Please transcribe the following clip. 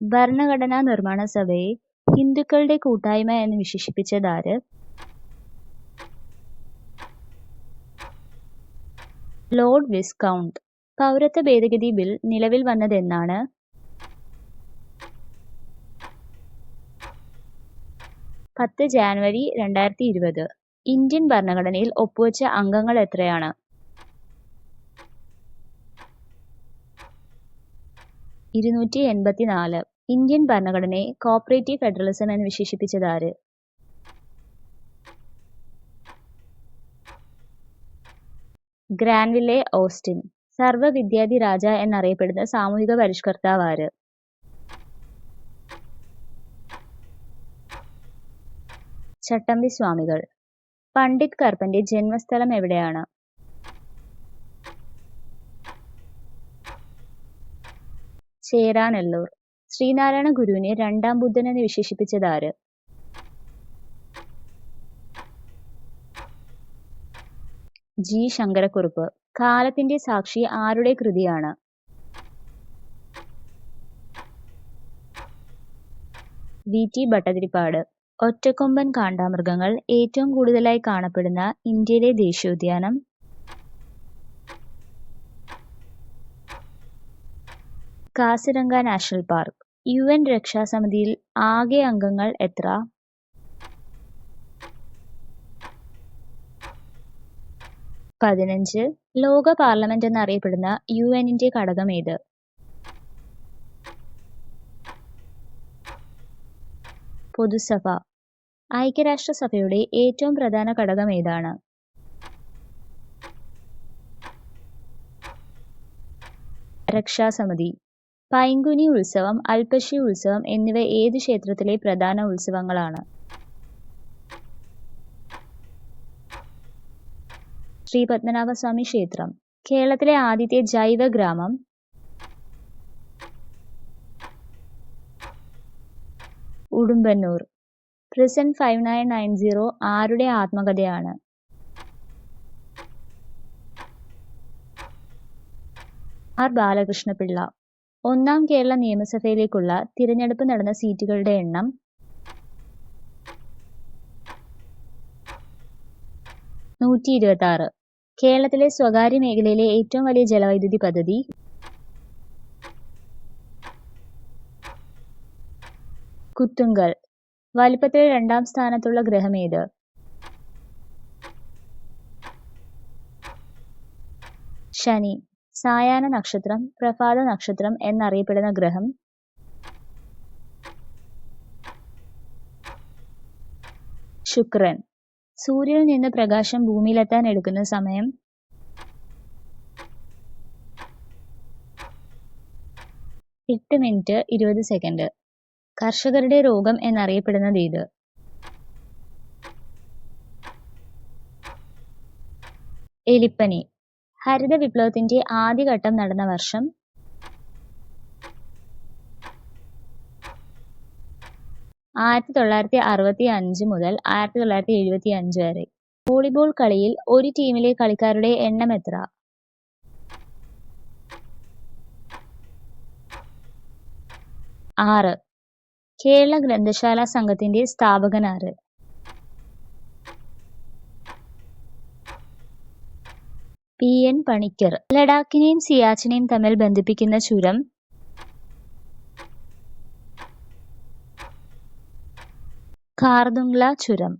ഭരണഘടനാ നിർമ്മാണ സഭയെ ഹിന്ദുക്കളുടെ കൂട്ടായ്മ എന്ന് വിശേഷിപ്പിച്ചതാര്? Lord viscount. പൗരത്വ ഭേദഗതി ബിൽ നിലവിൽ വന്നതെന്നാണ്? 10 ജാനുവരി 2020. ഇന്ത്യൻ ഭരണഘടനയിൽ ഒപ്പുവെച്ച അംഗങ്ങൾ എത്രയാണ്? 284. ഇന്ത്യൻ ഭരണഘടനയെ കോപ്പറേറ്റീവ് ഫെഡറലിസം എന്ന് വിശേഷിപ്പിച്ചതാര്? ഗ്രാൻവില്ലെ ഓസ്റ്റിൻ. സർവ്വവിദ്യാധി രാജ എന്നറിയപ്പെടുന്ന സാമൂഹിക പരിഷ്കർത്താവ് ആര്? ചട്ടമ്പി സ്വാമികൾ. പണ്ഡിറ്റ് കർപ്പന്റെ ജന്മസ്ഥലം എവിടെയാണ്? ചേരാനെല്ലൂർ. ശ്രീനാരായണ ഗുരുവിനെ രണ്ടാം ബുദ്ധൻ എന്ന് വിശേഷിപ്പിച്ചതാര്? ജി ശങ്കരക്കുറുപ്പ്. കാലത്തിന്റെ സാക്ഷി ആരുടെ കൃതിയാണ്? V T Bhattathiripad. ഒറ്റക്കൊമ്പൻ കാണ്ടാമൃഗങ്ങൾ ഏറ്റവും കൂടുതലായി കാണപ്പെടുന്ന ഇന്ത്യയിലെ ദേശീയോദ്യാനം? Kaziranga national park. UN രക്ഷാസമിതിയിൽ ആകെ അംഗങ്ങൾ എത്ര? 15. ലോക പാർലമെന്റ് എന്നറിയപ്പെടുന്ന UN-ന്റെ ഘടകം ഏത്? പൊതുസഭ. ഐക്യരാഷ്ട്രസഭയുടെ ഏറ്റവും പ്രധാന ഘടകം ഏതാണ്? രക്ഷാസമിതി. പൈങ്കുനി ഉത്സവം, അൽപ്പശി ഉത്സവം എന്നിവ ഏത് ക്ഷേത്രത്തിലെ പ്രധാന ഉത്സവങ്ങളാണ്? ശ്രീ പത്മനാഭസ്വാമി ക്ഷേത്രം. കേരളത്തിലെ ആദ്യത്തെ ജൈവ ഗ്രാമം? ഉടുമ്പന്നൂർ. പ്രിസൺ 5990 ആരുടെ ആത്മകഥയാണ്? ആർ ബാലകൃഷ്ണപിള്ള. ഒന്നാം കേരള നിയമസഭയിലേക്കുള്ള തിരഞ്ഞെടുപ്പ് നടന്ന സീറ്റുകളുടെ എണ്ണം? 126. കേരളത്തിലെ സ്വകാര്യ മേഖലയിലെ ഏറ്റവും വലിയ ജലവൈദ്യുതി പദ്ധതി? കുത്തുങ്കൽ. വലിപ്പത്തിൽ രണ്ടാം സ്ഥാനത്തുള്ള ഗ്രഹം ഏത്? ശനി. സായാഹ്ന നക്ഷത്രം, പ്രഭാത നക്ഷത്രം എന്നറിയപ്പെടുന്ന ഗ്രഹം? ശുക്രൻ. സൂര്യനിൽ നിന്ന് പ്രകാശം ഭൂമിയിലെത്താൻ എടുക്കുന്ന സമയം? 8 മിനിറ്റ് 20 സെക്കൻഡ്. കർഷകരുടെ രോഗം എന്നറിയപ്പെടുന്നത് ഏത്? എലിപ്പനി. ഹരിത വിപ്ലവത്തിന്റെ ആദ്യഘട്ടം നടന്ന വർഷം? 1965 മുതൽ 1975 വരെ. വോളിബോൾ കളിയിൽ ഒരു ടീമിലെ കളിക്കാരുടെ എണ്ണം എത്ര? 6. കേരള ഗ്രന്ഥശാല സംഘത്തിന്റെ സ്ഥാപകനാര്? PN പണിക്കർ. ലഡാക്കിനെയും സിയാച്ചിനെയും തമ്മിൽ ബന്ധിപ്പിക്കുന്ന ചുരം? ഖാർദുങ്ല ചുരം.